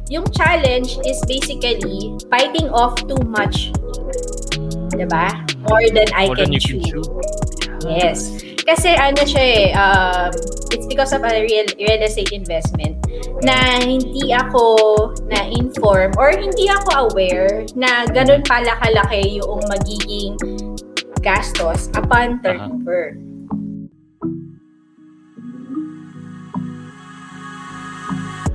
yung challenge is basically biting off too much, diba? More than I More can than you can chew. chew. Yes. Kasi ano siya it's because of a real estate investment na hindi ako na-inform or hindi ako aware na ganun pala kalaki yung magiging gastos upon turnover.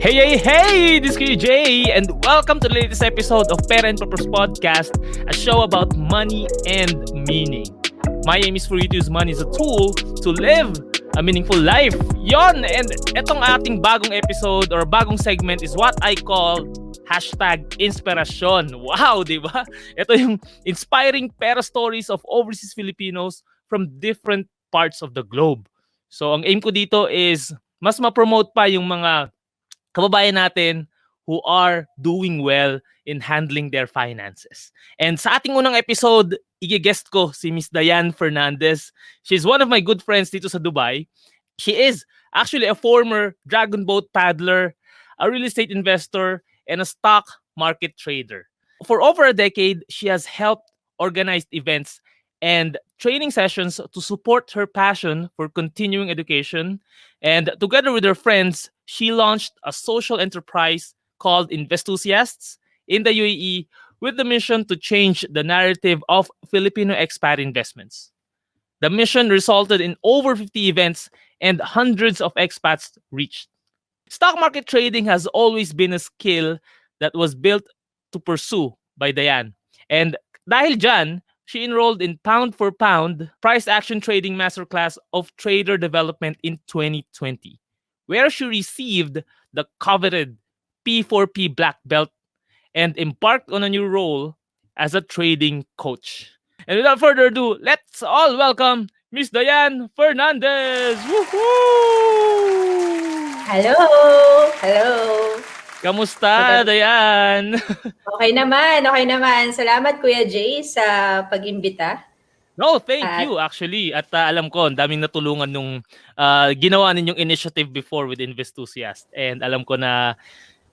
Hey! This is Jay, and welcome to the latest episode of Pera and Purpose Podcast, a show about money and meaning. My aim is for you to use money as a tool to live a meaningful life. Yon! And etong ating bagong episode or bagong segment is what I call #insPERAsyon. Wow, di ba? Ito yung inspiring pera stories of overseas Filipinos from different parts of the globe. So, ang aim ko dito is mas ma-promote pa yung mga kababayan natin who are doing well in handling their finances. And sa ating unang episode, i-guest ko si Miss Dianne Fernandez. She's one of my good friends dito sa Dubai. She is actually a former dragon boat paddler, a real estate investor, and a stock market trader. For over a decade, she has helped organize events and training sessions to support her passion for continuing education. And together with her friends, she launched a social enterprise called Investhusiasts in the UAE with the mission to change the narrative of Filipino expat investments. The mission resulted in over 50 events and hundreds of expats reached. Stock market trading has always been a skill that was built to pursue by Dianne. And dahil dyan, she enrolled in Pound for Pound Price Action Trading Masterclass of Trader Development in 2020, where she received the coveted P4P Blackbelt and embarked on a new role as a trading coach. And without further ado, let's all welcome Miss Dianne Fernandez! Woohoo! Hello! Kamusta, Dianne? Okay naman. Salamat Kuya Jay sa pag-imbita. No, thank At you actually. At alam ko, ang daming natulungan nung ginawa ninyong initiative before with Investhusiasts. And alam ko na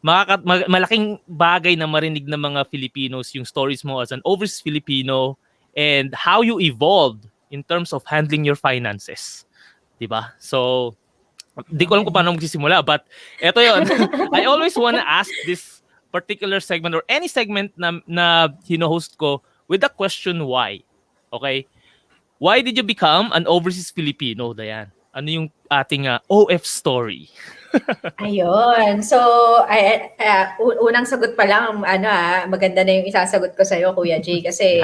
malaking bagay na marinig ng mga Filipinos yung stories mo as an overseas Filipino and how you evolved in terms of handling your finances. Diba? So, di ko alam kung paano magsisimula, but eto yon. I always wanna ask this particular segment or any segment na hino-host ko with the question why. Okay? Why did you become an overseas Filipino, Dianne? Ano yung ating OF story? ayun. So, unang sagot pa lang, maganda na yung isasagot ko sa'yo, Kuya Jay, kasi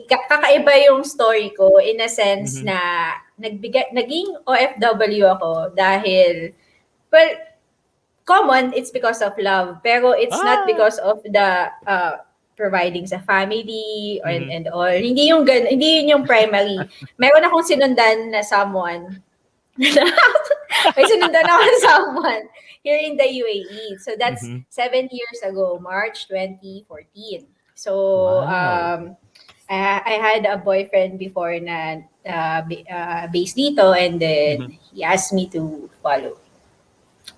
kakaiba yung story ko in a sense na naging OFW ako dahil, well, common, it's because of love. Pero it's not because of the providing sa family and all. Hindi yun yung primary. Meron akong sinundan na someone. May sinundan ako na someone here in the UAE. So that's 7 years ago, March 2014. So I had a boyfriend before na based dito, and then he asked me to follow.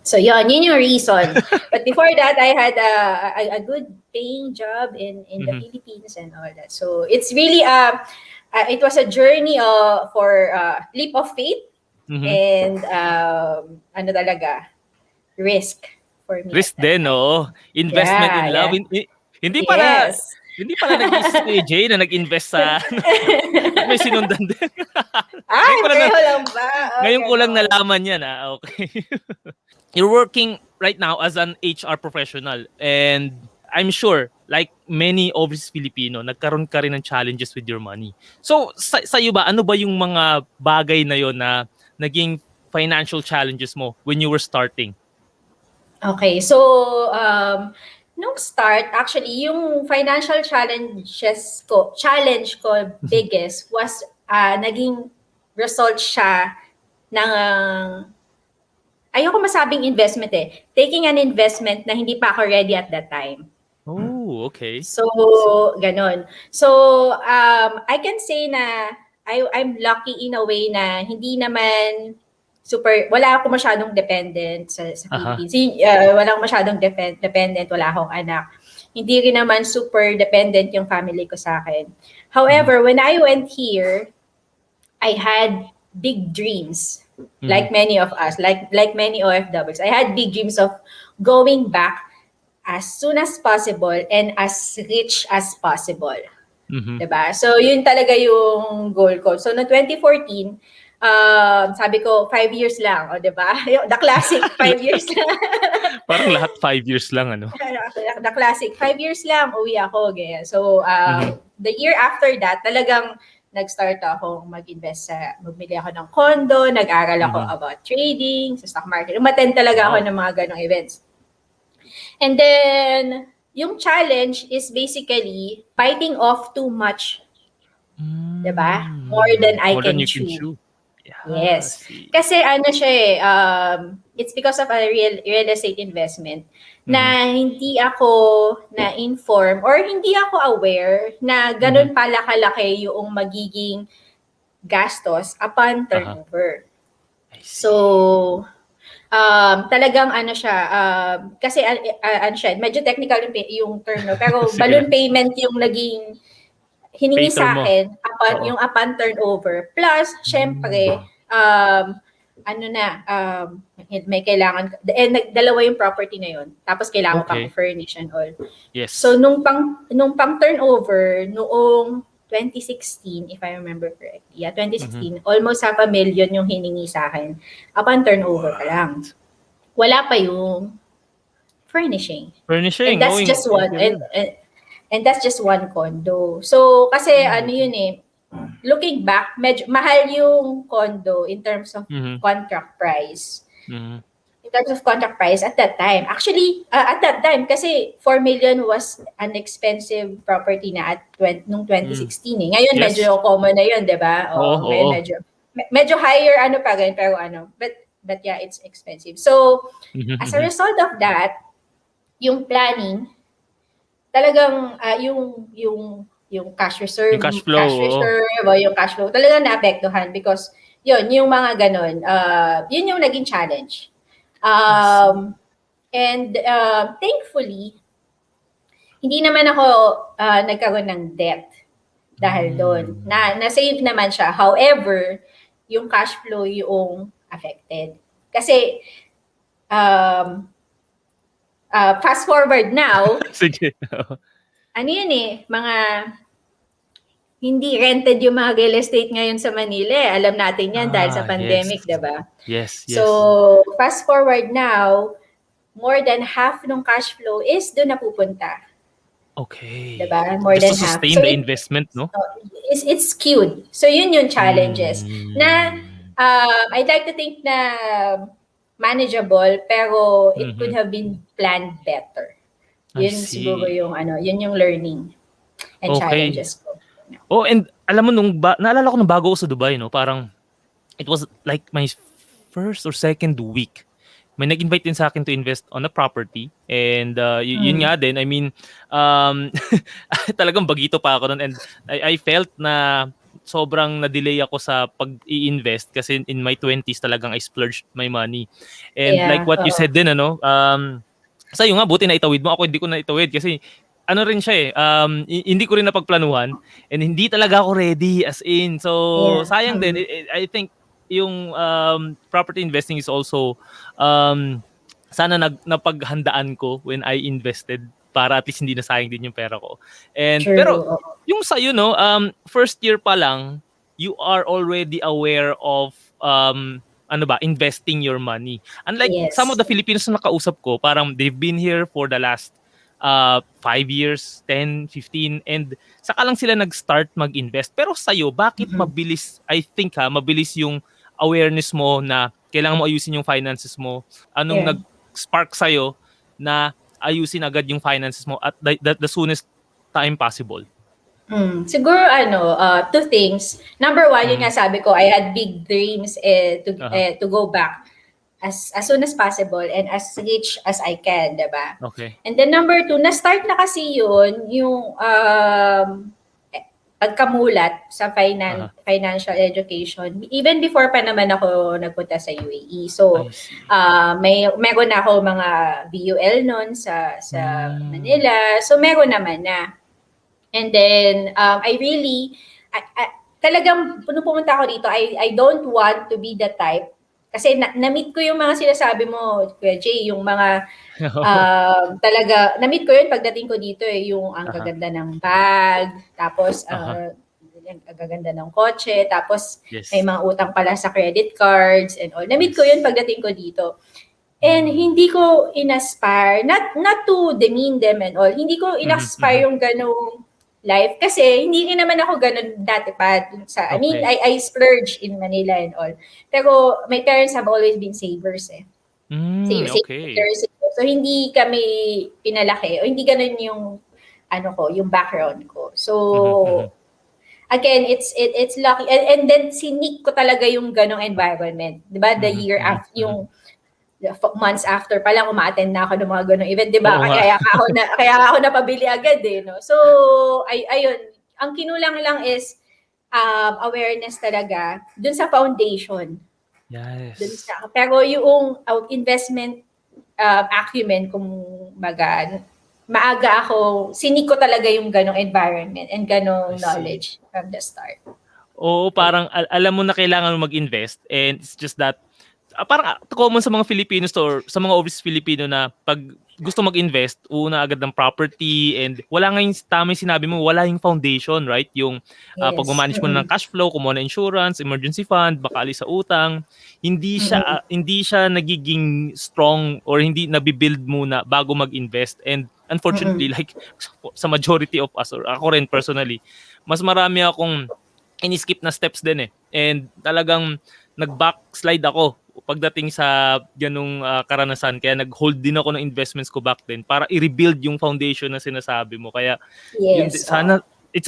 So yun yung reason. But before that, I had a good paying job in the Philippines and all that. So it's really it was a journey for leap of faith and ano talaga, risk for me. Risk din, no? Investment in love. Yeah. Hindi pala nag-iisip si Jay na nag-invest sa at may sinundan din. Ngayon ko lang nalaman yan. Okay. You're working right now as an HR professional, and I'm sure, like many overseas Filipino, nagkaroon ka rin ng challenges with your money. So, sa'yo ba, ano ba yung mga bagay na yon na naging financial challenges mo when you were starting? Okay, so nung start, actually, yung financial challenge ko biggest was naging result siya ng ayoko masabing investment taking an investment na hindi pa ako ready at that time. Oh, okay. So, ganon. So, I can say na I'm lucky in a way na hindi naman wala ako masyadong dependent sa Philippines. Wala akong masyadong dependent, wala akong anak. Hindi rin naman super dependent yung family ko sa akin. However, when I went here, I had big dreams. Like many of us, like many OFWs. I had big dreams of going back as soon as possible and as rich as possible. Diba? So, yun talaga yung goal ko. So, no 2014, sabi ko, 5 years lang. O, diba? The classic, 5 years lang. Parang lahat 5 years lang, ano? The classic, 5 years lang, uwi ako. Ganyan. So, the year after that, talagang nag-start akong mag-invest bumili ako ng condo, nag-aral ako about trading, sa stock market. Umattend talaga ako ng mga ganong events. And then, yung challenge is basically fighting off too much. Diba? More than I can chew. Yes. Kasi ano siya it's because of a real estate investment na hindi ako na-inform or hindi ako aware na ganun pala kalaki yung magiging gastos upon turnover. So, talagang ano siya, kasi ano siya, medyo technical yung term, no? Pero balloon payment yung naging hiningi sa akin upon turnover. Plus, syempre, may kailangan, dalawa yung property na yun. Tapos kailangan pang i-furnish and all. Yes. So, nung pang turnover, noong 2016, if I remember correctly, 2016, almost $500,000 yung hiningi sa akin. Upon turnover pa lang. Wala pa yung furnishing. And that's just one. And that's just one condo. So, kasi ano yun looking back, medyo mahal yung condo in terms of contract price. In terms of contract price at that time. Actually, at that time, kasi 4 million was an expensive property na nung 2016 Ngayon, medyo common na yun, di ba? Medyo higher pa rin, pero but yeah, it's expensive. So, as a result of that, yung planning, talagang yung cash reserve, yung cash flow, yung cash flow, talagang naapektuhan because yung mga ganun, yun yung naging challenge. And thankfully, hindi naman ako nagkaroon ng debt dahil doon. Na-save naman siya. However, yung cash flow yung affected. Kasi, fast forward now, sige. Ano yun mga hindi rented yung mga real estate ngayon sa Manila. Alam natin yan dahil sa pandemic, diba? Yes. So, fast forward now, more than half ng cash flow is doon napupunta. Okay. Diba? More Just than to half. sustain the investment, no? It's skewed. So, yun yung challenges. Na, I'd like to think na manageable, pero it could have been planned better. Yun siguro yung yun yung learning and challenges ko. And alam mo naalala ko nung bago ako sa Dubai, no, parang it was like my first or second week. May nag-invite din sa akin to invest on a property and yun nga din, I mean, talagang bagito pa ako doon and I felt na sobrang na-delay ako sa pag-i-invest kasi in my 20s talagang I splurged my money. And like what you said din, sa'yo nga, buti na itawid mo. Ako hindi ko na itawid kasi ano rin siya hindi ko rin napagplanuhan and hindi talaga ako ready as in. So, sayang din. I think yung property investing is also sana napaghandaan ko when I invested para at least hindi nasayang din yung pera ko. And pero yung sa'yo, first year pa lang, you are already aware of investing your money. Unlike some of the Filipinos na nakausap ko, parang they've been here for the last 5 years, 10, 15, and saka lang sila nag-start mag-invest. Pero sa'yo, bakit mabilis yung awareness mo na kailangan mo ayusin yung finances mo? Anong nag-spark sa'yo na ayusin agad yung finances mo at the soonest time possible? Siguro two things. Number one, yun nga sabi ko, I had big dreams to go back as soon as possible and as rich as I can, diba? Okay. And then number two, na-start na kasi yun, yung pagkamulat sa financial education, even before pa naman ako nagpunta sa UAE. So, I see. meron na ako mga VUL noon sa Manila. So, meron naman na. And then, talagang nung pumunta ako dito, I don't want to be the type. Kasi na-meet ko yung mga sinasabi mo, Kuya Jay, yung mga talaga, na-meet ko yun pagdating ko dito yung ang gaganda ng bag, tapos ang gaganda ng kotse, tapos may mga utang pala sa credit cards and all. Na-meet ko yun pagdating ko dito. And hindi ko inaspire, not to demean them and all, hindi ko inaspire yung ganong life kasi hindi rin naman ako ganun dati pa I mean I splurge in Manila and all, pero my parents have always been savers savers. So hindi kami pinalaki o hindi ganun yung yung background ko. So again, it's lucky and then sinik ko talaga yung ganong environment, 'di ba? The year after yung months after pa lang uma-attend na ako ng mga ganung event, 'di ba? Kaya ako napabili agad no. So ayun, ang kinulang lang is awareness talaga dun sa foundation. Yes. Pero yung investment acumen, kung maaga ako, sinik ko talaga yung ganong environment and ganong knowledge from the start. Oo, parang alam mo na kailangan mo mag-invest, and it's just that parang common sa mga Filipinos or sa mga overseas Filipino na pag gusto mag-invest, una agad ng property, and wala nga yung tama yung sinabi mo, wala yung foundation, right? Yung pag-manage mo ng cash flow, kumuha ng insurance, emergency fund, baka alis sa utang, hindi siya nagiging strong or hindi nabibuild muna bago mag-invest. And unfortunately, like sa majority of us, or ako rin personally, mas marami akong in-skip na steps din and talagang nag-backslide ako pagdating sa ganung karanasan. Kaya nag-hold din ako ng investments ko back then para i-rebuild yung foundation na sinasabi mo. Kaya yun, sana it's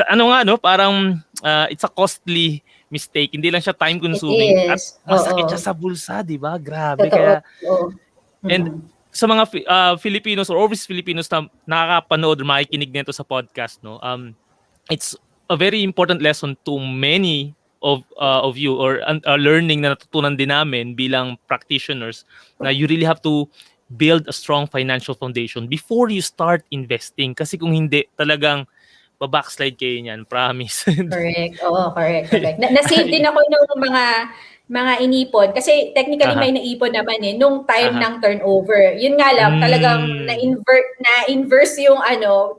parang it's a costly mistake. Hindi lang siya time consuming at masakit siya sa bulsa, 'di ba? Grabe. Totoo. Kaya and sa mga Filipinos or overseas Filipinos na nakakapanood or makikinig nito sa podcast, it's a very important lesson to many of you, or learning na natutunan din namin bilang practitioners, na you really have to build a strong financial foundation before you start investing. Kasi kung hindi, talagang backslide kayo niyan, promise. Correct. Oo, correct. Na-save din ako ng mga inipon kasi technically may naipon naman nung time ng turnover. Yun nga lang, talagang na-inverse yung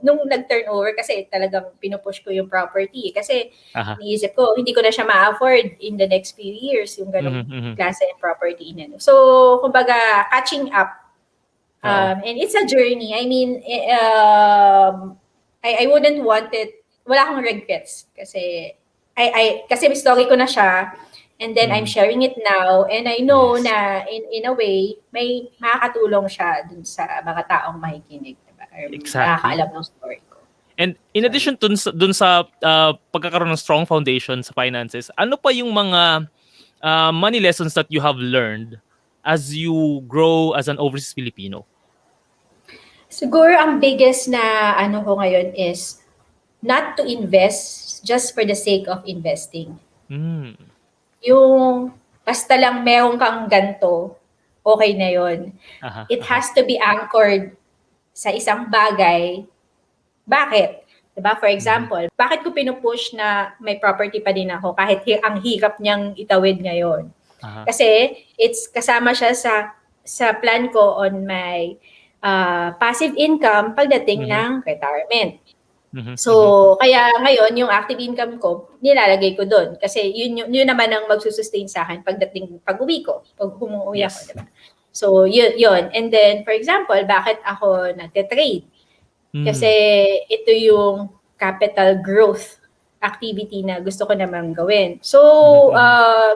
nung nag-turnover kasi talagang pinupush ko yung property. Kasi niisip ko, hindi ko na siya ma-afford in the next few years, yung ganung klase ng property na. So, kumbaga, catching up. And it's a journey. I mean, I wouldn't want it. Wala akong regrets kasi kasi story ko na siya. And then I'm sharing it now, and I know na in a way may makakatulong siya dun sa mga taong makikinig, diba? Or makakaalam ng story ko. And in addition dun sa pagkakaroon ng strong foundation sa finances, ano pa yung mga money lessons that you have learned as you grow as an overseas Filipino? Siguro ang biggest na ko ngayon is not to invest just for the sake of investing. Yung basta lang meron kang ganto, okay na yun. It has to be anchored sa isang bagay. Bakit? Diba? For example, bakit ko pinupush na may property pa din ako kahit ang hirap niyang itawid ngayon? Kasi it's kasama siya sa plan ko on my passive income pagdating ng retirement. So, kaya ngayon, yung active income ko, nilalagay ko doon. Kasi yun naman ang magsusustain sa akin pag-uwi ko, pag umuwi ako, diba? So, yun. And then, for example, bakit ako nagte-trade? Kasi ito yung capital growth activity na gusto ko namang gawin. So,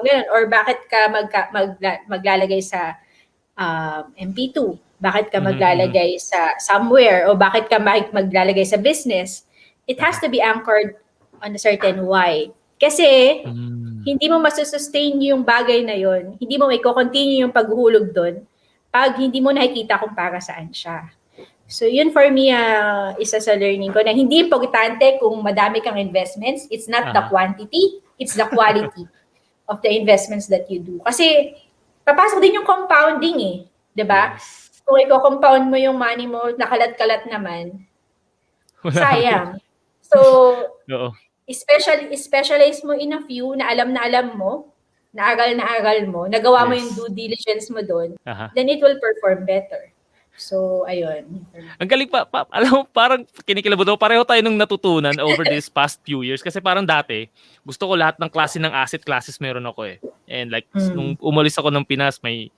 ganun. Or bakit ka maglalagay sa MP2? Bakit ka maglalagay sa somewhere? O bakit ka maglalagay sa business? It has to be anchored on a certain why. Kasi hindi mo masusustain yung bagay na yon, hindi mo may continue yung paghuhulog doon pag hindi mo nakikita kung para saan siya. So yun for me, isa sa learning ko na hindi importante kung madami kang investments. It's not the quantity, it's the quality of the investments that you do. Kasi papasok din yung compounding eh. 'Di ba? Yes. Kung i-compound mo yung money mo, nakalat-kalat naman, sayang. So, Oo. specialize mo in a few na alam mo, na-aral mo, nagawa mo yung Yes. due diligence mo doon, Aha. then it will perform better. So, ayun. Ang galing alam mo, parang kinikilabot ako. Pareho tayo nung natutunan over this past few years. Kasi parang dati, gusto ko lahat ng klase ng asset classes meron ako eh. And like, nung umalis ako ng Pinas, may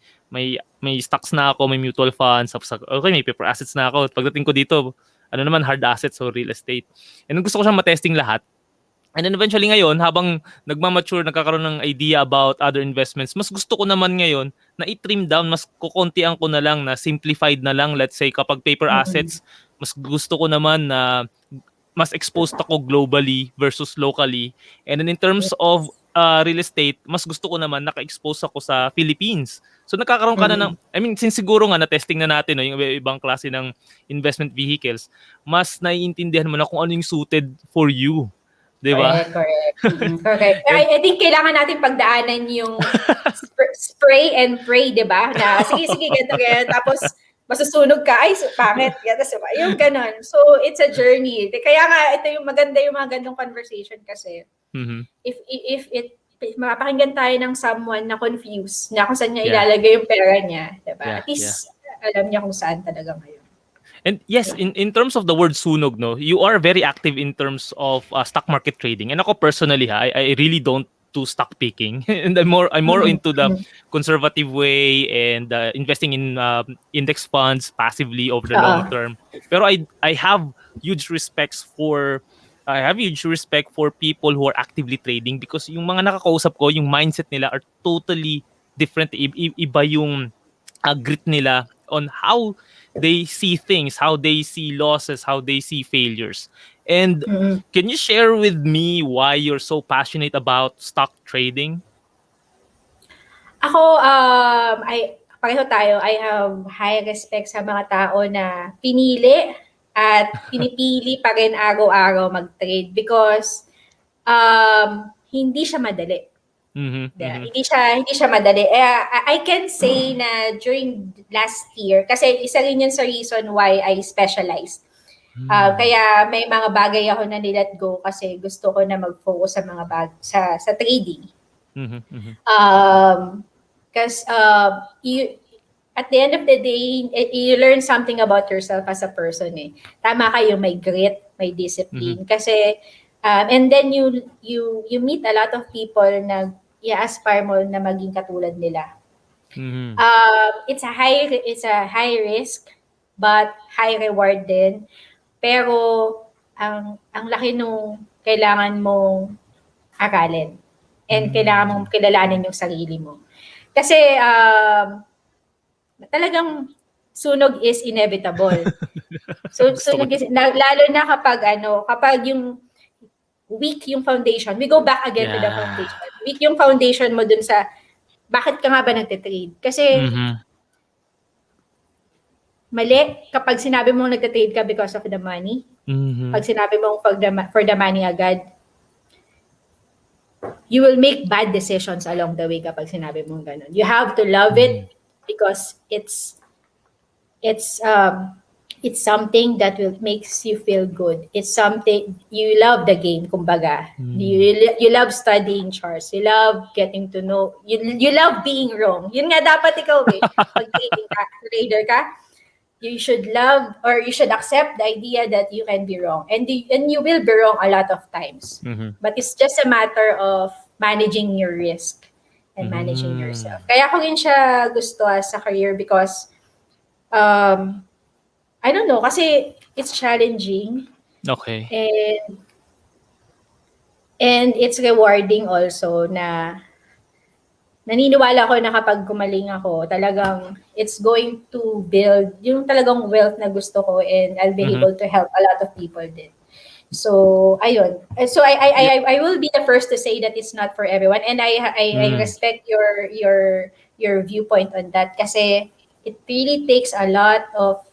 stocks na ako, may mutual funds, okay, may paper assets na ako. Pagdating ko dito, ano naman, hard assets, so real estate. And gusto ko siyang matesting lahat. And then eventually ngayon, habang nagmamature, nagkakaroon ng idea about other investments, mas gusto ko naman ngayon na i-trim down, mas kukontian ko na lang, na simplified na lang. Let's say kapag paper assets, mas gusto ko naman na mas exposed ako globally versus locally. And then in terms of real estate, mas gusto ko naman naka-expose ako sa Philippines. So nagkakaroon ka na ng, I mean, since siguro nga na-testing na natin no, yung ibang klase ng investment vehicles, mas naiintindihan mo na kung ano yung suited for you. Diba? Correct. Correct. I think kailangan natin pagdaanan yung spray and pray, di ba? Na sige, ganito. Tapos masusunog ka, ay, pangit. Yung ganon. So, it's a journey. Kaya nga, ito yung maganda yung mga ganong conversation kasi if mapakinggan tayo ng someone na confused na kung saan niya ilalagay yung pera niya, di ba? At least, alam niya kung saan talaga ngayon. And yes, in terms of the word sunog, no, you are very active in terms of stock market trading. And ako personally, I really don't do stock picking, and I'm more into the conservative way and investing in index funds passively over the long term. Pero I have huge respect for people who are actively trading because yung mga nakakausap ko, yung mindset nila are totally different. Iba yung grit nila on how they see things, how they see losses, how they see failures. And can you share with me why you're so passionate about stock trading? Ako, pareho tayo. I have high respect sa mga tao na pinili at pinipili pa rin araw-araw mag-trade because hindi siya madali. Hindi siya madali. I can say na during last year, kasi isa rin yun sa reason why I specialized. Kaya may mga bagay ako na nilet go kasi gusto ko na mag-focus sa mga sa trading. Because at the end of the day, you learn something about yourself as a person eh. Tama kayo, may grit, may discipline. Kasi and then you meet a lot of people na i-aspire mo na maging katulad nila. It's a high risk but high reward din. Pero ang laki nung kailangan mong aralin and kailangan mong kilalanin yung sarili mo. Kasi talagang sunog is inevitable. So sunog is, lalo na kapag yung weak yung foundation. We go back again to the foundation. Weak yung foundation mo dun sa bakit ka nga ba nagtitrade? Kasi mali kapag sinabi mong nagtitrade ka because of the money. Pag sinabi mong for the money agad, you will make bad decisions along the way kapag sinabi mong ganun. You have to love it because it's something that will makes you feel good. It's something you love the game, kumbaga. You love studying charts. You love getting to know. You love being wrong. Yun nga dapat ikaw eh. Pag trader ka, you should love or you should accept the idea that you can be wrong. And you will be wrong a lot of times. But it's just a matter of managing your risk and managing yourself. Kaya ko rin siya gusto as a career because I don't know, kasi it's challenging. Okay. And it's rewarding also na naniniwala ko na kapag gumaling ako, talagang it's going to build yung talagang wealth na gusto ko and I'll be able to help a lot of people din. So, ayun. So I will be the first to say that it's not for everyone and I respect your viewpoint on that kasi it really takes a lot of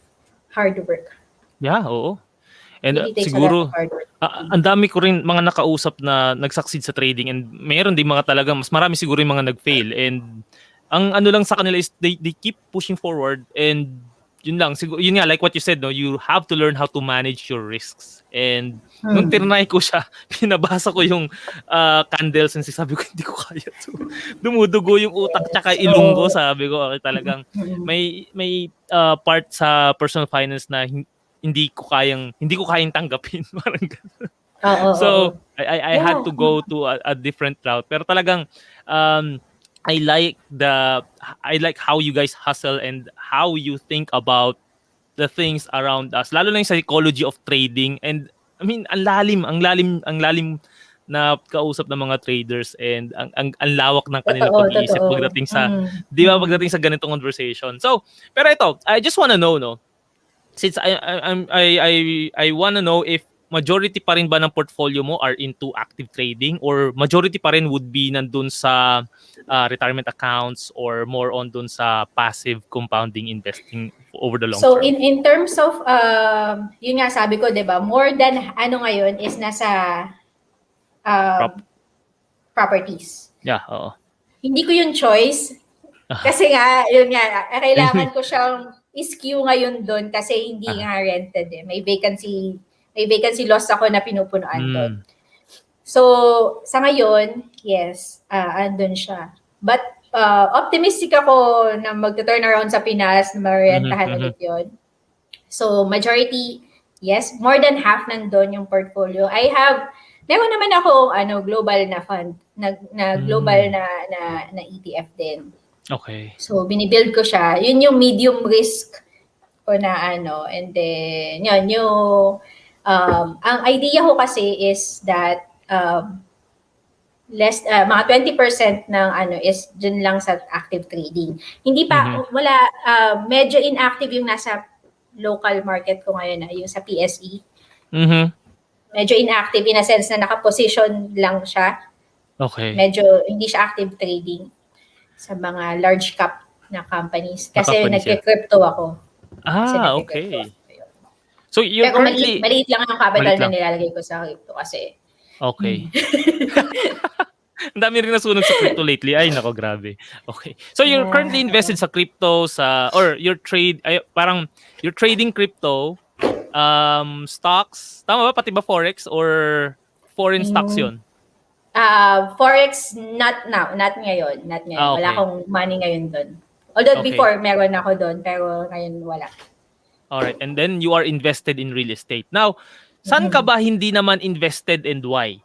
hard work. Yeah, oo. And Really takes a lot of siguro, hard work. ang dami ko rin mga nakausap na nag-succeed sa trading, and mayroon din mga talagang mas marami siguro yung mga nag-fail, and ang ano lang sa kanila is they keep pushing forward, and yun lang siguro, yun nga, like what you said, no, you have to learn how to manage your risks. And nung tinry ko siya, pinabasa ko yung candles, and sabi ko hindi ko kaya to. Dumudugo yung utak tsaka ilong ko, sabi ko okay, talagang may part sa personal finance na hindi ko kayang tanggapin. Parang ganun. So I had to go to a different route, pero talagang I like how you guys hustle and how you think about the things around us, lalo na yung psychology of trading. And I mean, ang lalim na kausap ng mga traders, and ang lawak ng kanilang pag-iisip pagdating sa, di ba, pagdating sa ganitong conversation. So, pero ito, I just wanna know, no, since I wanna know if majority pa rin ba ng portfolio mo are into active trading, or majority pa rin would be nandun sa retirement accounts, or more on dun sa passive compounding investing over the long So term? in terms of yun nga sabi ko, 'di ba? More than ano ngayon is nasa properties. Yeah, oo. Hindi ko yung choice kasi nga yun nga kailangan ko siyang skew ngayon doon kasi hindi nga rented eh. May vacancy loss ako na pinupunuan doon. So, sa ngayon, yes, andun siya. But, optimistic ako na mag-turn around sa Pinas, na marentahan ulit yun. So, majority, yes, more than half nandun yung portfolio. Meron naman ako, global na fund, na global na ETF din. Okay. So, binibuild ko siya. Yun yung medium risk ko na and then, yun, ang idea ko kasi is that, mga 20% ng is dun lang sa active trading. Hindi pa medyo inactive yung nasa local market ko ngayon na yung sa PSE. Medyo inactive in a sense na naka-position lang siya. Okay. Medyo hindi siya active trading sa mga large cap na companies kasi nagke-crypto ako. Okay. So you're pero currently maliit lang ang capital na nilalagay ko sa crypto kasi okay. Ang dami rin nasunog sa crypto lately. Ay, nako, grabe. Okay. So you're currently invested sa crypto, or your parang you're trading crypto, stocks, tama ba? Pati ba forex or foreign stocks yun? Forex, not now. Not ngayon. Okay. Wala akong money ngayon doon. Although before, meron ako doon, pero ngayon wala. Alright. And then you are invested in real estate. Now, saan ka ba hindi naman invested, and why?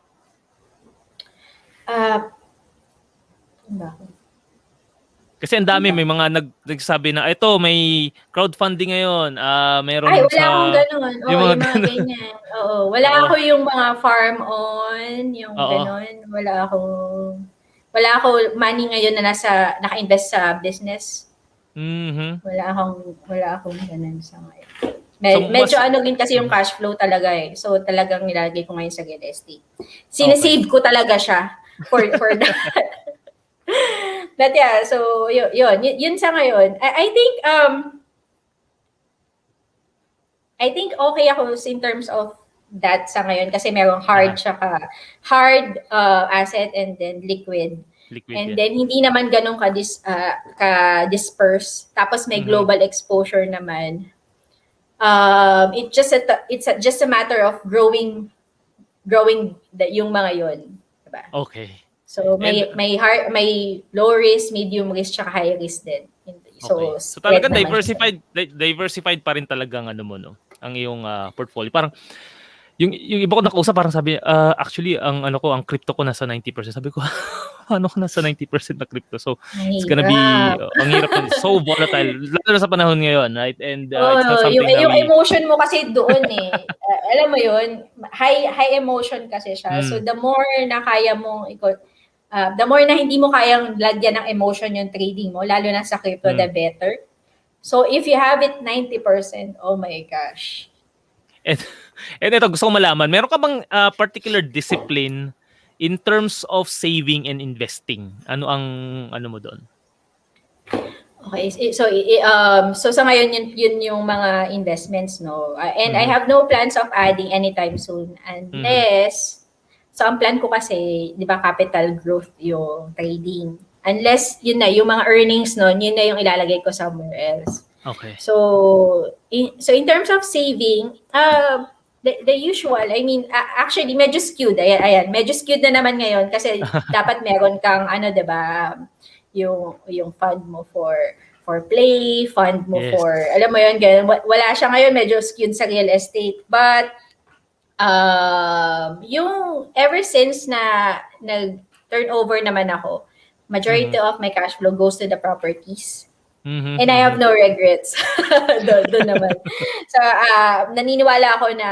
Kasi ang dami, may mga nagsasabi na ito, may crowdfunding ngayon. Meron wala akong ganun. Yung mga ganyan. Oo, wala ako yung mga farm on, yung ganun. Wala ako money ngayon na naka-invest sa business. Wala akong ganun sa ngayon. Medyo din kasi yung cash flow talaga eh. So talagang nilalagay ko ngayon sa real estate. Sinesave ko talaga siya for that. But yeah, so yun sa ngayon. I think okay ako in terms of that sa ngayon kasi merong hard asset and then liquid. And then hindi naman ganun ka-disperse. Tapos may global exposure naman. It's just a matter of growing yung mga yun, diba? Okay. So may low risk, medium risk, tsaka high risk din. So talagang diversified pa rin talagang no, ang iyong portfolio. Parang yung iba ko nakausap, parang sabi, actually ang crypto ko nasa 90%. Sabi ko, ano ko nasa 90% na crypto? So it's gonna be ang hirap, so volatile lalo na sa panahon ngayon, right? And it's not something yung emotion mo kasi doon eh. Alam mo yun, high emotion kasi siya. So the more na kaya mong the more na hindi mo kayang lagyan ng emotion yung trading mo, lalo na sa crypto, the better. So if you have it 90%, oh my gosh. And ito, gusto ko malaman, meron ka bang particular discipline in terms of saving and investing? Ano ang mo doon? Okay, so sa ngayon yun yung mga investments, no? And I Mhm. have no plans of adding anytime soon Mhm. unless ang plan ko kasi, 'di ba, capital growth yung trading. Unless yun na yung mga earnings noon, yun na yung ilalagay ko somewhere else. Okay. So in terms of saving, the usual, I mean, actually medyo skewed. Ayan, medyo skewed na naman ngayon kasi dapat meron kang ano, 'di ba, yung fund mo for play, fund mo Yes. for, alam mo yun, ganun. Wala siya ngayon, medyo skewed sa real estate. But yung ever since na nag-turnover naman ako, majority Mhm. of my cash flow goes to the properties. Mhm. And I have Mhm. no regrets. Doon naman. So, naniniwala ako na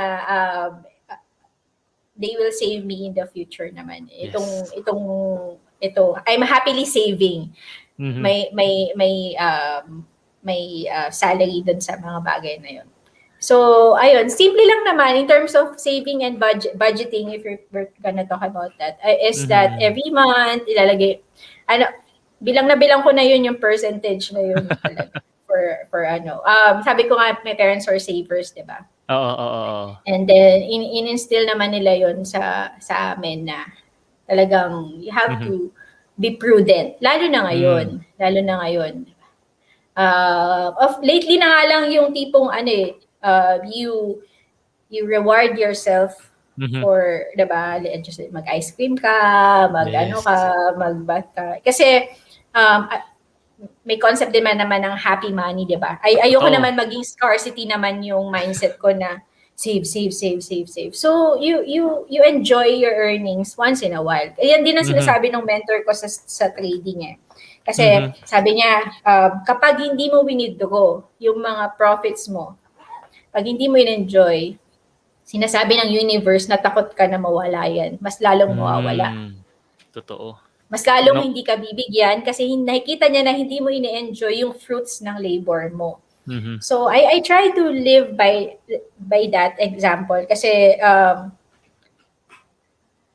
they will save me in the future naman. Yes. Ito, I'm happily saving. Mhm. May salary dun sa mga bagay na yun. So, ayun, simple lang naman in terms of saving and budgeting, if we're gonna talk about that, is that Mhm. every month, ilalagay, ano, bilang na bilang ko na yun yung percentage na yun talaga. For ano, sabi ko nga, my parents are savers, di ba? Oo, oo, oo. And then, in-instill naman nila yun sa amin na talagang you have Mhm. to be prudent. Hmm. Lalo na ngayon. Of lately na nga lang yung tipong ano you reward yourself Mhm. for, 'di ba, just mag-ice cream ka, mag-ano Yes. ka, mag-bath ka. Kasi may concept din naman ng happy money, 'di ba? Ayoko Totoo. naman maging scarcity naman yung mindset ko na save, save, save, save, save. So you enjoy your earnings once in a while. Ayan din ang Mhm. sinasabi ng mentor ko sa trading eh. Kasi Mhm. sabi niya, kapag hindi mo winidraw yung mga profits mo, pag hindi mo in-enjoy, sinasabi ng universe na takot ka na mawala yan. Mas lalong mawawala. Hmm. Totoo. Mas lalong No. hindi ka bibigyan kasi nakikita niya na hindi mo ini-enjoy yung fruits ng labor mo. Mhm. So I try to live by that example kasi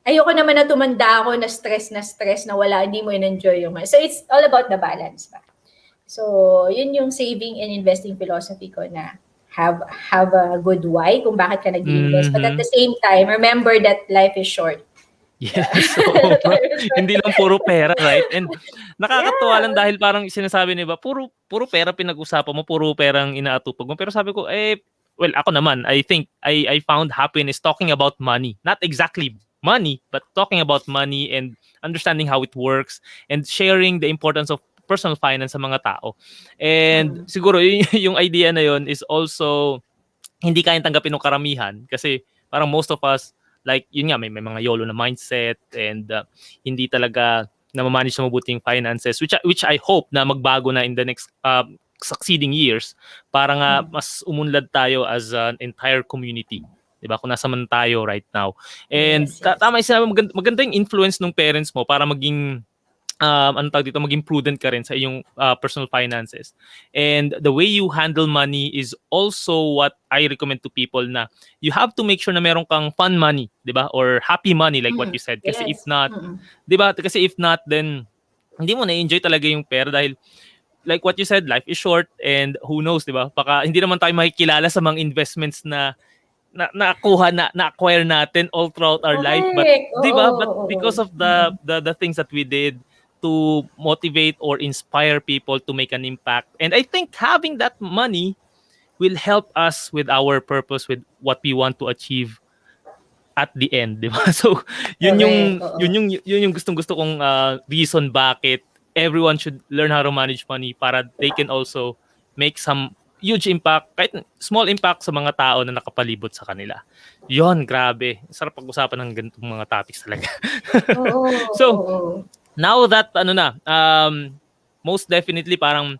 ayoko naman na tumanda ako na stress na wala, hindi mo in-enjoy yung money. So it's all about the balance ba. So yun yung saving and investing philosophy ko na have a good why kung bakit ka nag-iinvest. But at Mhm. the same time, remember that life is short. Yes, oo nga. Hindi lang puro pera, right? And nakakatuwa lang Yeah. dahil parang sinasabi nila, puro pera pinag-usapan mo, puro perang inaatupag mo. Pero sabi ko, well, ako naman, I think I found happiness talking about money. Not exactly money, but talking about money and understanding how it works and sharing the importance of personal finance sa mga tao. And Mm. siguro yung idea na yon is also hindi kayang tanggapin ng karamihan kasi parang most of us, like yun nga, may mga YOLO na mindset and hindi talaga namamanage na mabuti yung finances, which I hope na magbago na in the next succeeding years para nga Mm. mas umunlad tayo as an entire community. 'Di ba? Kung nasa man tayo right now. And Yes, yes. tama yung sinabi mo, maganda yung influence ng parents mo para maging anong tawag dito, maging prudent ka rin sa iyong personal finances. And the way you handle money is also what I recommend to people na you have to make sure na meron kang fun money, 'di ba? Or happy money like what Mm. you said. Kasi if Yes. not, Mm. 'di ba? Kasi if not, then hindi mo na-enjoy talaga yung pera dahil like what you said, life is short and who knows, 'di ba? Baka hindi naman tayo makikilala sa mga investments na-acquire natin all throughout our life, but Correct. 'di Oo, ba, but oo. because of Mm. the things that we did to motivate or inspire people to make an impact, and I think having that money will help us with our purpose, with what we want to achieve at the end, 'di ba? So Correct. Oo. yun yung gustong-gusto kong reason bakit everyone should learn how to manage money para they can also make some huge impact, kahit small impact sa mga tao na nakapalibot sa kanila. Yon, grabe. Sarap pag-usapan ng ganitong mga topics talaga. Oo, So, oo. now that ano na, most definitely parang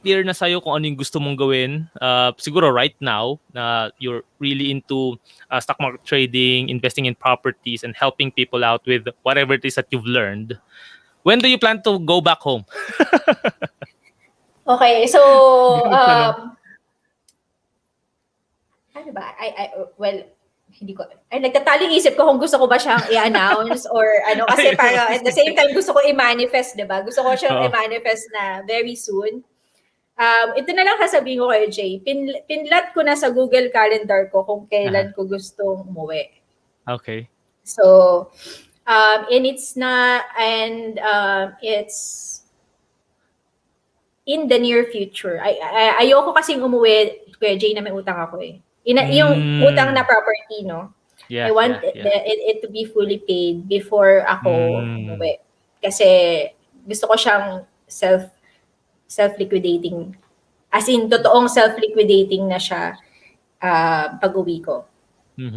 clear na sa'yo kung ano yung gusto mong gawin. Siguro right now na you're really into stock market trading, investing in properties, and helping people out with whatever it is that you've learned. When do you plan to go back home? Okay, so, Hindi ko magtanong. ano ba? Well, hindi ko, nagtatalo yung isip ko kung gusto ko ba siyang i-announce or ano, kasi Ay, para at the same time gusto ko i-manifest, di ba? Gusto ko siyang oo. i-manifest na very soon. Ito na lang sasabihin ko kayo, Jay. Pinlat ko na sa Google Calendar ko kung kailan ko gustong umuwi. Okay. So, and it's in the near future. Ayoko kasing umuwi, Kuya Jay, na may utang ako eh. Yung utang na property, no? Yeah, I want it to be fully paid before ako umuwi. Kasi gusto ko siyang self-liquidating. As in, totoong self-liquidating na siya pag-uwi ko.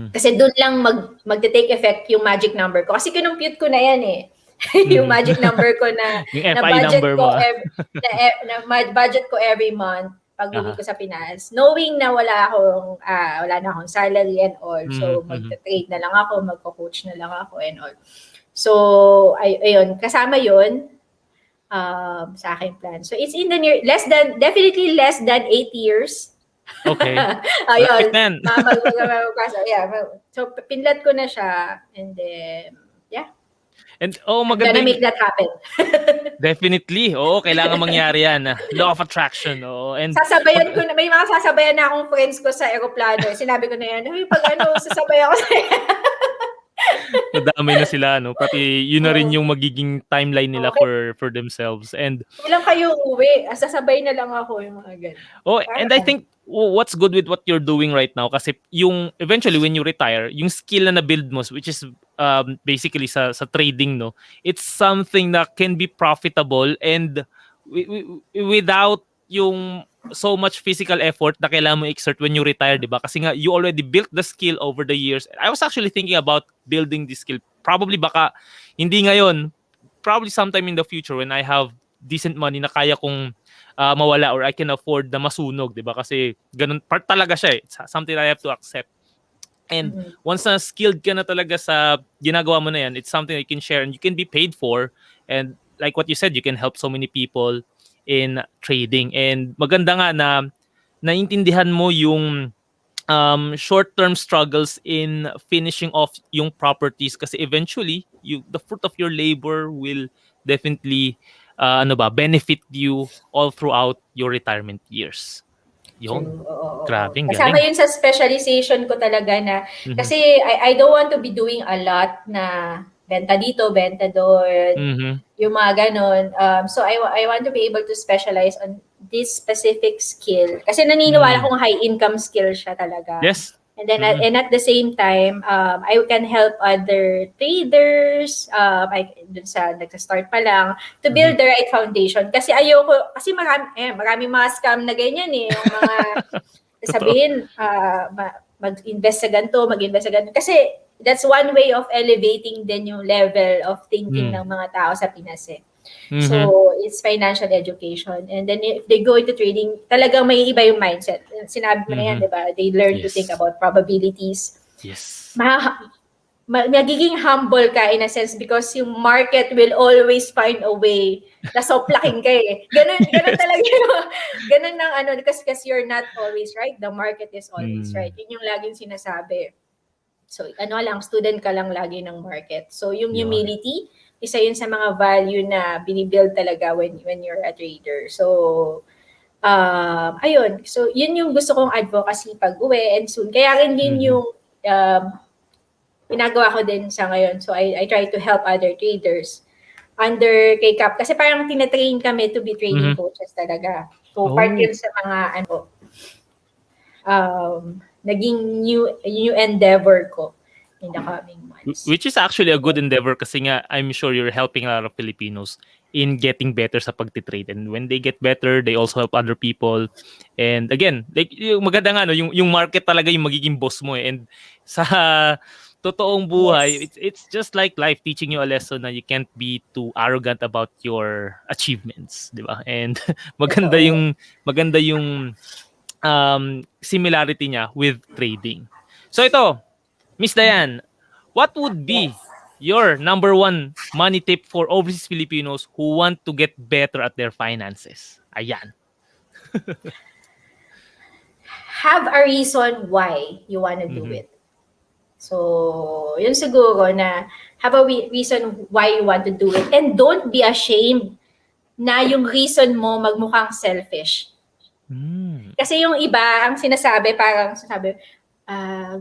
Kasi doon lang magte-take effect yung magic number ko. Kasi kinumpute ko na yan eh. Yung magic number ko na budget ko budget ko every month pag uwi ko sa Pinas, knowing na wala na akong salary and all. So magte-trade na lang ako, magko-coach na lang ako and all. So ayun, kasama 'yun sa aking plan. So it's in the definitely less than 8 years. Okay. Ayun. So pinlat ko na siya and then And I'm maganda gonna make that happen. Definitely. Oo, kailangan mangyari yan. Law of attraction. Oo. And sasabayan ko na, may mga sasabayan na akong friends ko sa eroplano. Sinabi ko na yan, pag sasabay ako sa Madami na sila, no? Pati yun na rin yung magiging timeline nila for themselves. And ilang kayo uwi, sasabay na lang ako yung mga ganun. And I think what's good with what you're doing right now, kasi yung eventually when you retire, yung skill na na-build mo, which is basically sa trading, no, it's something that can be profitable and without yung so much physical effort na kailangan mo exert when you retire, di ba? Kasi nga, you already built the skill over the years. I was actually thinking about building this skill. Probably baka, hindi ngayon, probably sometime in the future when I have decent money na kaya kong mawala or I can afford na masunog, di ba? Kasi ganun, part talaga siya eh. It's something I have to accept. And once na skilled ka na talaga sa ginagawa mo na yan, it's something that you can share and you can be paid for. And like what you said, you can help so many people in trading. And maganda nga na naintindihan mo yung short-term struggles in finishing off yung properties kasi eventually the fruit of your labor will definitely benefit you all throughout your retirement years. Yun. Grabe, kasama yun sa specialization ko talaga na kasi I don't want to be doing a lot na benta dito, benta doon, yung mga ganon. So I want to be able to specialize on this specific skill. Kasi naniniwala kong high income skill siya talaga. Yes. And then and at the same time, I can help other traders, dun sa nagsa-start pa lang, to build the right foundation. Kasi kasi maraming mga scam na ganyan eh. Yung mga sabihin, mag-invest sa ganito, mag-invest sa ganito. Kasi that's one way of elevating din yung level of thinking ng mga tao sa Pinas eh. So, it's financial education. And then if they go into trading, talagang may iba yung mindset. Sinabi mo na yan, di ba? They learn to think about probabilities. Yes. Magiging humble ka in a sense because yung market will always find a way na soplakin ka eh. Ganun talaga yun. Ganun ng because you're not always right. The market is always right. Yun yung laging sinasabi. So, student ka lang lagi ng market. So, yung humility, isa yun sa mga value na binibuild talaga when you're a trader. So, ayun. So, yun yung gusto kong advocacy pag-uwi and soon. Kaya rin din yung ginagawa ko din sa ngayon. So, I try to help other traders under K-Cap. Kasi parang tinatrain kami to be trading coaches talaga. So, part yun sa mga naging new endeavor ko in the coming months. Which is actually a good endeavor kasi nga I'm sure you're helping a lot of Filipinos in getting better sa pagtitrade. And when they get better, they also help other people. And again, like yung maganda nga yung market talaga yung magiging boss mo eh. And sa totoong buhay, it's just like life teaching you a lesson na you can't be too arrogant about your achievements, di ba? And maganda yung similarity niya with trading. So ito, Miss Dianne, what would be your number one money tip for overseas Filipinos who want to get better at their finances? Ayan. Have a reason why you want to do it. So, yun siguro na have a reason why you want to do it. And don't be ashamed na yung reason mo magmukhang selfish. Kasi yung iba, ang sinasabi,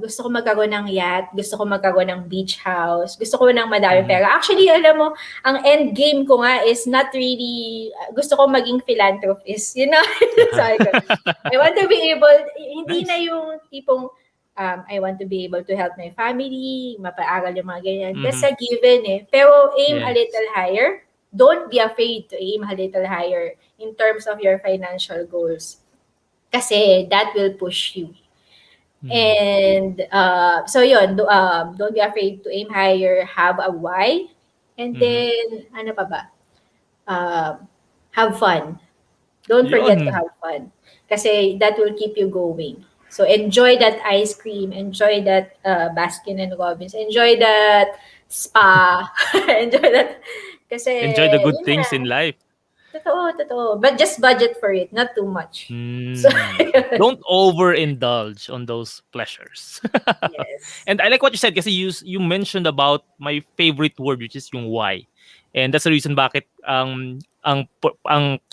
gusto ko magkaroon ng yacht, gusto ko magkaroon ng beach house, gusto ko ng madami pera. Actually, alam mo, ang end game ko nga is not really, gusto ko maging philanthropist. You know? Sabi ko, I want to be able, hindi na yung tipong, I want to be able to help my family, mapaaral yung mga ganyan. That's a given eh. Pero aim a little higher. Don't be afraid to aim a little higher in terms of your financial goals. Kasi that will push you. And so yun, don't be afraid to aim higher, have a why, and then ano pa ba? Have fun. Don't forget to have fun. Kasi that will keep you going. So enjoy that ice cream, enjoy that Baskin and Robbins, enjoy that spa, enjoy that. Kasi enjoy the good things in life. Totoo. But just budget for it, not too much. So, don't overindulge on those pleasures. Yes. And I like what you said kasi you mentioned about my favorite word, which is yung why. And that's the reason bakit ang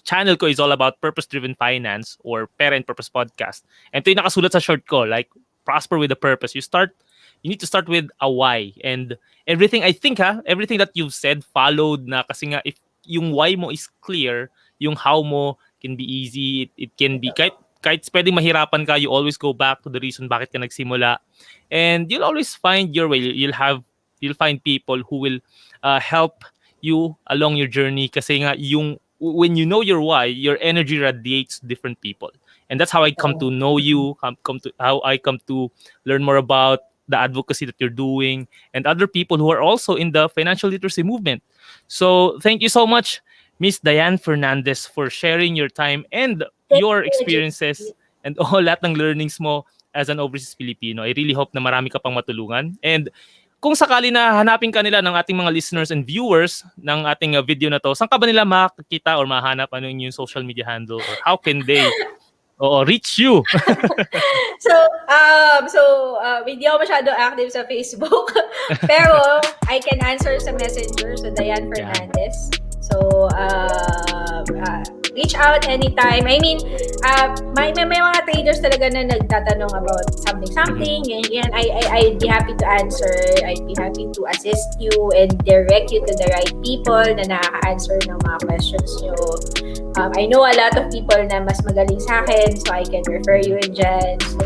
channel ko is all about purpose-driven finance or Pera and Purpose podcast. And ito yung nakasulat sa short ko, like prosper with a purpose. You need to start with a why. And everything that you've said followed na kasi nga if yung why mo is clear, yung how mo can be easy. It can be kahit pwedeng mahirapan ka, you always go back to the reason bakit ka nagsimula. And you'll always find your way. You'll find people who will help you along your journey kasi nga when you know your why, your energy radiates different people. And that's how I come to know you, how I come to learn more about the advocacy that you're doing and other people who are also in the financial literacy movement. So thank you so much, Miss Dianne Fernandez, for sharing your time and your experiences and lahat ng learnings mo as an overseas Filipino. I really hope na marami ka pang matulungan. And kung sakali na hanapin ka nila ng ating mga listeners and viewers ng ating video na to, saan ka ba nila makikita or mahanap ano yung social media handle or how can they reach you? Hindi ako masyado active sa Facebook. Pero, I can answer sa Messenger. So, Dianne Fernandez. So, reach out anytime. I mean, may mga traders talaga na nagtatanong about something. Ganyan. I'd be happy to answer. I'd be happy to assist you and direct you to the right people na nakaka-answer ng mga questions nyo. I know a lot of people na mas magaling sa akin, so I can refer you in dyan. So,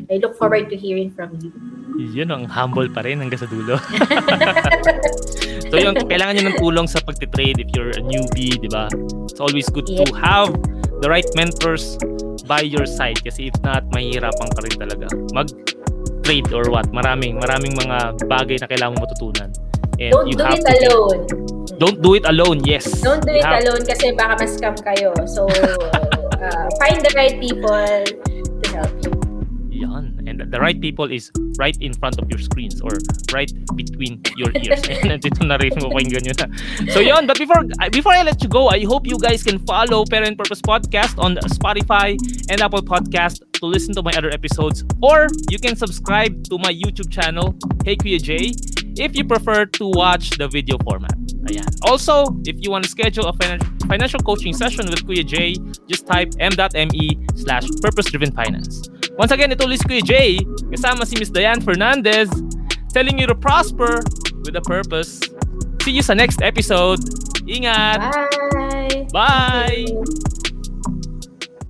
I look forward to hearing from you. Yun, ang humble pa rin hanggang sa dulo. So yun, kailangan nyo ng tulong sa pagtitrade if you're a newbie, di ba? It's always good to have the right mentors by your side kasi if not, mahihirapan ka rin talaga mag-trade or what. Maraming mga bagay na kailangan mo matutunan. And don't do it alone. Don't do it alone, yes. Don't do it alone kasi baka ma-scam kayo. So, find the right people to help you. Yan. And the right people is right in front of your screens or right between your ears. And dito na rin mo pakinggan yun. So yun, but before I let you go, I hope you guys can follow Pera and Purpose Podcast on Spotify and Apple Podcast to listen to my other episodes. Or you can subscribe to my YouTube channel, Hey Kuya J, if you prefer to watch the video format. Ayan. Also, if you want to schedule a financial coaching session with Kuya J, just type m.me/purpose-driven-finance. Once again, ito ulit si Kuya J, kasama si Miss Dianne Fernandez, telling you to prosper with a purpose. See you sa next episode. Ingat! Bye! Bye!